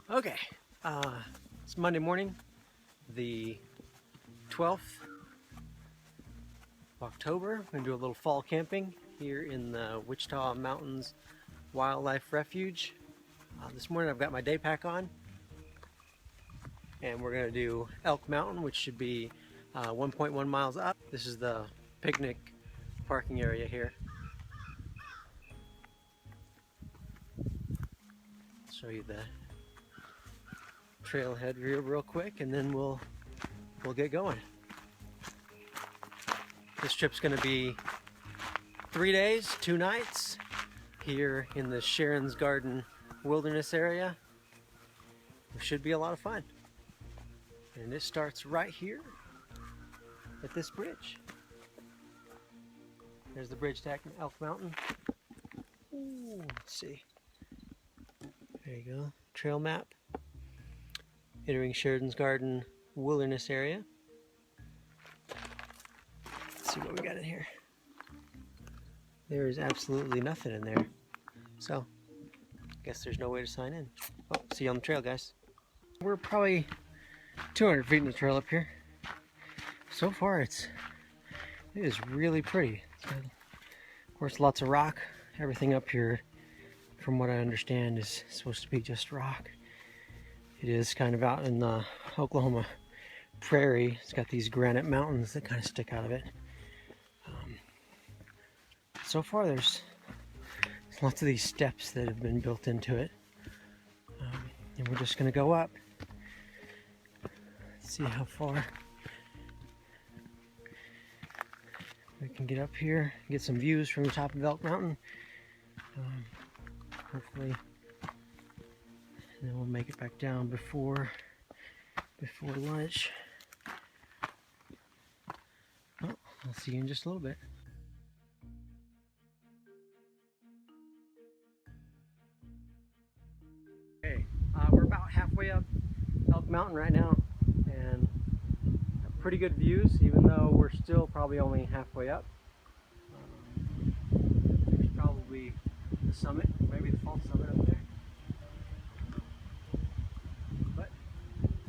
Okay, it's Monday morning, the 12th of October. We're gonna do a little fall camping here in the Wichita Mountains Wildlife Refuge. This morning I've got my day pack on, and we're gonna do Elk Mountain, which should be 1.1 miles up. This is the picnic parking area here. I'll show you the trailhead real quick, and then we'll get going. This trip's going to be 3 days, 2 nights here in the Charon's Garden Wilderness area. It should be a lot of fun. And it starts right here at this bridge. There's the bridge to Elk Mountain. Ooh, let's see. There you go. Trail map. Entering Charon's Garden Wilderness area. Let's see what we got in here. There is absolutely nothing in there. So, I guess there's no way to sign in. Oh, see you on the trail, guys. We're probably 200 feet in the trail up here. So far, it is really pretty. Of course, lots of rock. Everything up here, from what I understand, is supposed to be just rock. It is kind of out in the Oklahoma prairie. It's got these granite mountains that kind of stick out of it. So far, there's lots of these steps that have been built into it. And we're just going to go up. See how far we can get up here, get some views from the top of Elk Mountain. Hopefully, and then we'll make it back down before lunch. Oh, I'll see you in just a little bit. Okay, we're about halfway up Elk Mountain right now, and pretty good views, even though we're still probably only halfway up. There's probably the summit, maybe the false summit up there. But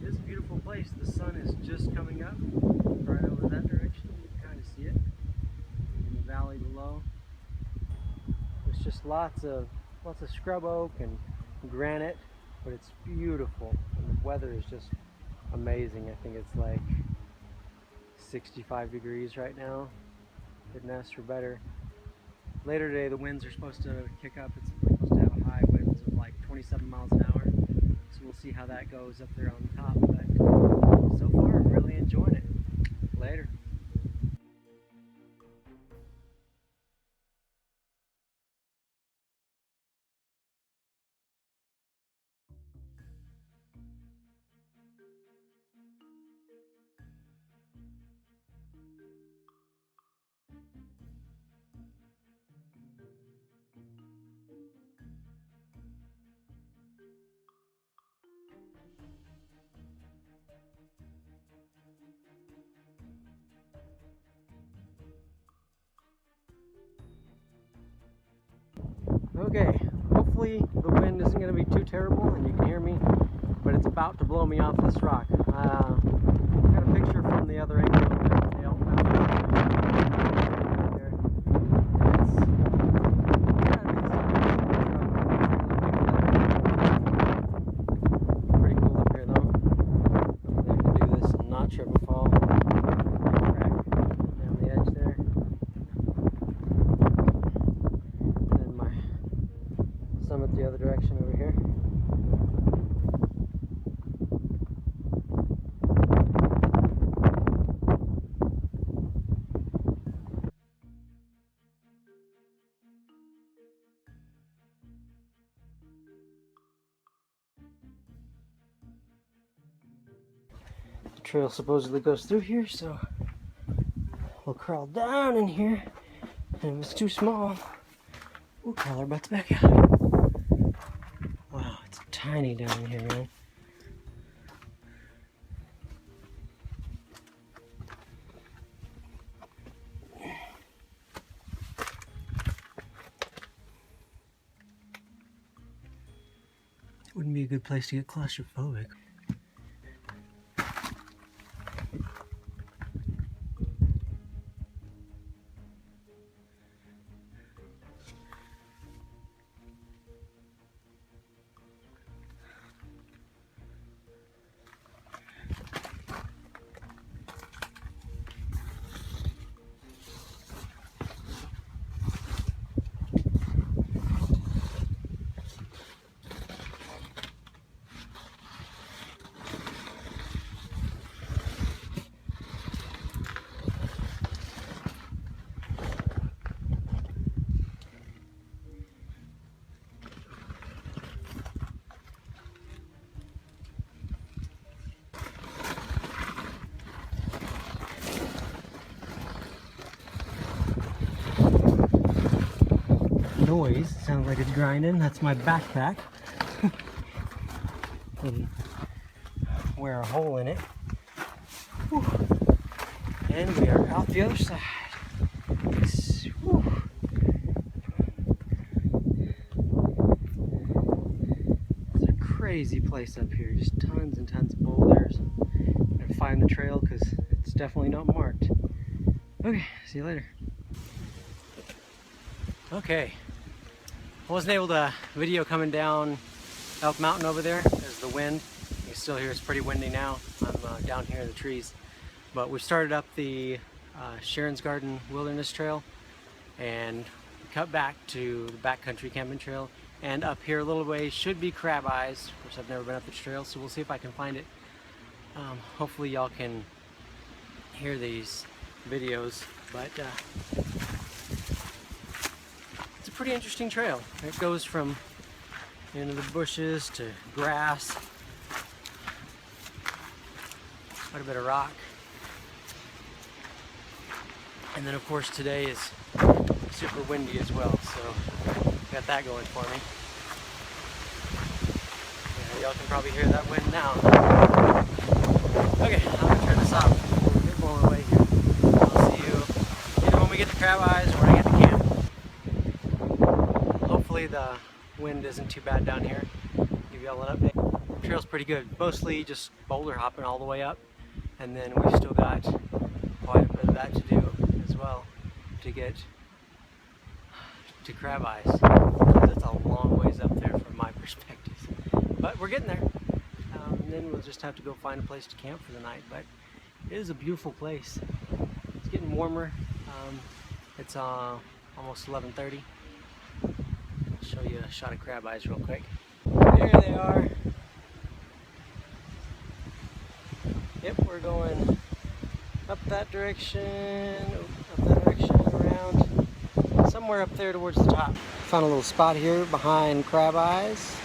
it is a beautiful place. The sun is just coming up right over that direction. You can kind of see it in the valley below. There's just lots of scrub oak and granite, but it's beautiful, and the weather is just amazing. I think it's like 65 degrees right now. Couldn't ask for better. Later today, the winds are supposed to kick up. It's supposed to have high winds of like 27 miles an hour. So we'll see how that goes up there on the top. But so far, I'm really enjoying it. Later. Okay, hopefully the wind isn't going to be too terrible and you can hear me, but it's about to blow me off this rock. Got a picture from the other angle of the Elk Mountain. There. Pretty cool up here though. Hopefully I can do this and not trip and fall. Crack down the edge there. Summit the other direction over here. The trail supposedly goes through here, so we'll crawl down in here, and if it's too small, we'll crawl our butts back out. Wow, it's tiny down here, man. Wouldn't be a good place to get claustrophobic. Noise sounds like it's grinding. That's my backpack. And wear a hole in it. Whew. And we are out the other side. It's, it's a crazy place up here. Just tons and tons of boulders. I'm gonna find the trail because it's definitely not marked. Okay, see you later. Okay. I wasn't able to video coming down Elk Mountain over there because of the wind. You can still hear it's pretty windy now. I'm down here in the trees. But we started up the Charon's Garden Wilderness Trail and we cut back to the backcountry camping trail. And up here a little ways should be Crab Eyes. Of course, I've never been up this trail, so we'll see if I can find it. Hopefully y'all can hear these videos. But it's a pretty interesting trail. It goes from into the bushes to grass, quite a bit of rock, and then of course today is super windy as well, so got that going for me. Yeah, y'all can probably hear that wind now. Okay, I'm gonna turn this off. We're blowing away here. I'll see you either when we get to Crab Eyes or when I get to camp. Hopefully the wind isn't too bad down here. Give y'all an update. The trail's pretty good. Mostly just boulder hopping all the way up, and then we've still got quite a bit of that to do as well to get to Crab Eyes. That's a long ways up there from my perspective, but we're getting there. And then we'll just have to go find a place to camp for the night. But it is a beautiful place. It's getting warmer. It's almost 11:30. Show you a shot of Crab Eyes real quick. There they are. Yep, we're going up that direction, around, somewhere up there towards the top. Found a little spot here behind Crab Eyes.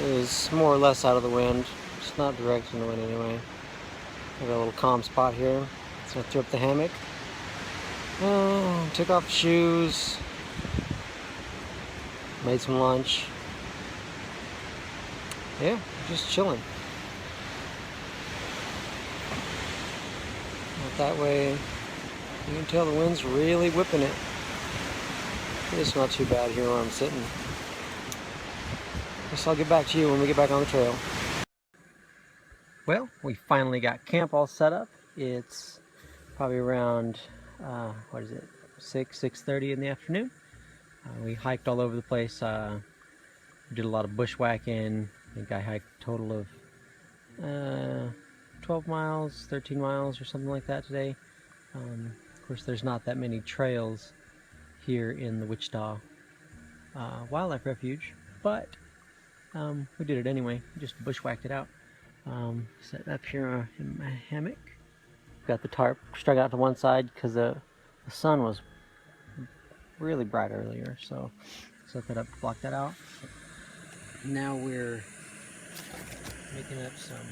It is more or less out of the wind. It's not direct in the wind anyway. I got a little calm spot here. So I threw up the hammock. Took off the shoes. Made some lunch. Yeah, just chilling. Out that way, you can tell the wind's really whipping it. It's not too bad here where I'm sitting. Guess I'll get back to you when we get back on the trail. Well, we finally got camp all set up. It's probably around, 6:30 in the afternoon. We hiked all over the place. We did a lot of bushwhacking. I think I hiked a total of 12 miles, 13 miles or something like that today. Of course, there's not that many trails here in the Wichita Wildlife Refuge, but we did it anyway. Just bushwhacked it out. Sitting up here in my hammock. Got the tarp stuck out to one side because the sun was really bright earlier, so set that up to block that out. Now we're making up some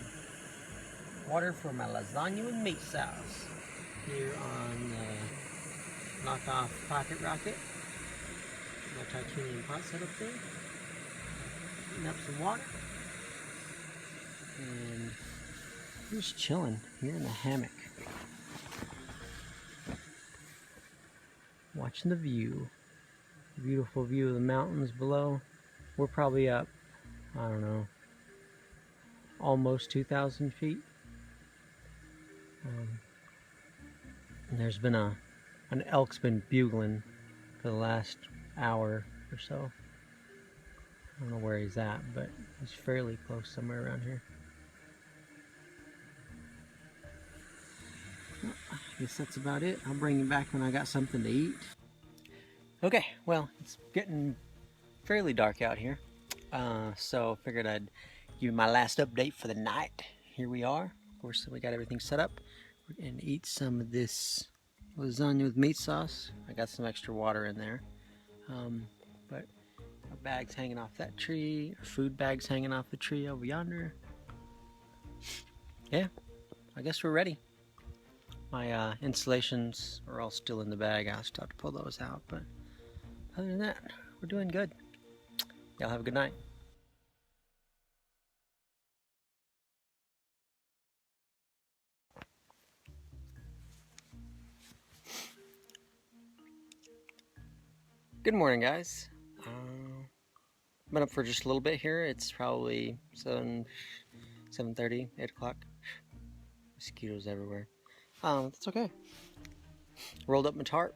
water for my lasagna and meat sauce here on the knockoff Pocket Rocket. My titanium pot set up there. Heating up some water. And I'm just chilling here in the hammock. Watching the view. Beautiful view of the mountains below. We're probably up I don't know, almost 2,000 feet. And there's been an elk's been bugling for the last hour or so. I don't know where he's at, but he's fairly close somewhere around here. I guess that's about it. I'll bring you back when I got something to eat. Okay, well, it's getting fairly dark out here. So I figured I'd give you my last update for the night. Here we are. Of course, we got everything set up. We're going to eat some of this lasagna with meat sauce. I got some extra water in there. But our bag's hanging off that tree. Our food bag's hanging off the tree over yonder. Yeah, I guess we're ready. My insulations are all still in the bag. I'll still have to pull those out. But other than that, we're doing good. Y'all have a good night. Good morning, guys. Been up for just a little bit here. It's probably 7:30, 8 o'clock. Mosquitoes everywhere. That's okay. Rolled up my tarp.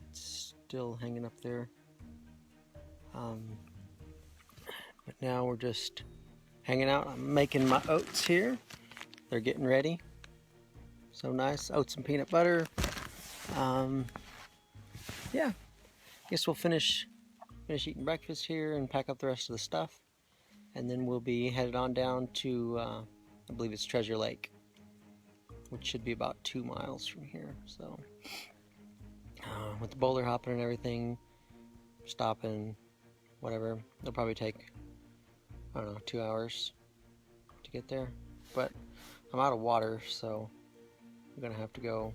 It's still hanging up there. But now we're just hanging out. I'm making my oats here. They're getting ready. So nice. Oats and peanut butter. Yeah. Guess we'll finish eating breakfast here and pack up the rest of the stuff. And then we'll be headed on down to, I believe it's Treasure Lake, which should be about 2 miles from here. So, with the boulder hopping and everything, stopping, whatever, it'll probably take, I don't know, 2 hours to get there. But I'm out of water, so I'm gonna have to go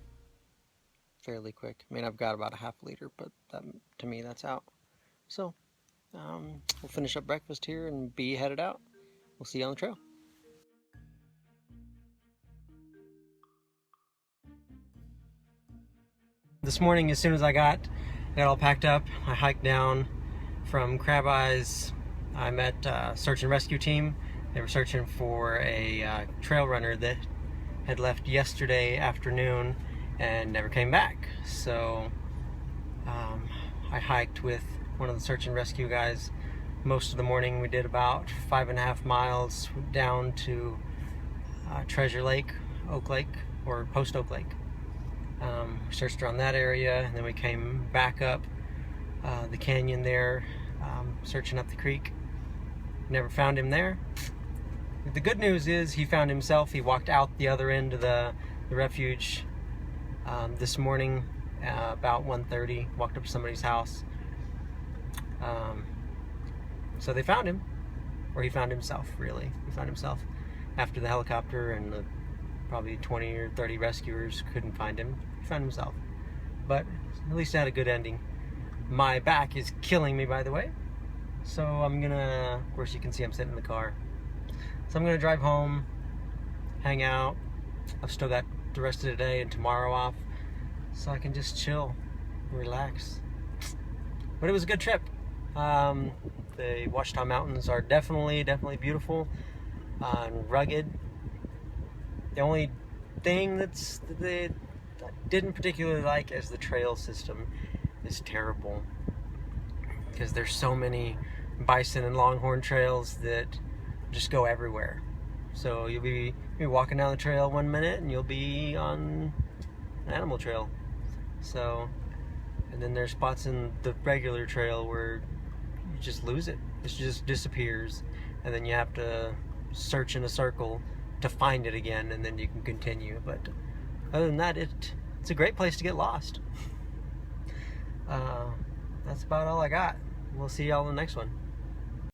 fairly quick. I mean, I've got about a half liter, but that, to me, that's out. So, we'll finish up breakfast here and be headed out. We'll see you on the trail. This morning, as soon as I got all packed up, I hiked down from Crab Eyes. I met a search and rescue team. They were searching for a trail runner that had left yesterday afternoon and never came back. So I hiked with one of the search and rescue guys most of the morning. We did about 5.5 miles down to Treasure Lake, Oak Lake, or Post Oak Lake. We searched around that area, and then we came back up the canyon there, searching up the creek. Never found him there. The good news is he found himself. He walked out the other end of the refuge this morning about 1:30, walked up to somebody's house. So they found him, or he found himself, really. He found himself after the helicopter and the probably 20 or 30 rescuers couldn't find him. He found himself. But at least it had a good ending. My back is killing me, by the way. So I'm gonna, of course you can see I'm sitting in the car. So I'm gonna drive home, hang out. I've still got the rest of the day and tomorrow off, so I can just chill, relax. But it was a good trip. The Wichita Mountains are definitely beautiful and rugged. The only thing that I didn't particularly like is the trail system is terrible, because there's so many bison and longhorn trails that just go everywhere. So you'll be walking down the trail one minute and you'll be on an animal trail. So, and then there's spots in the regular trail where you just lose it. It just disappears, and then you have to search in a circle to find it again, and then you can continue. But other than that, it's a great place to get lost. That's about all I got. We'll see y'all in the next one.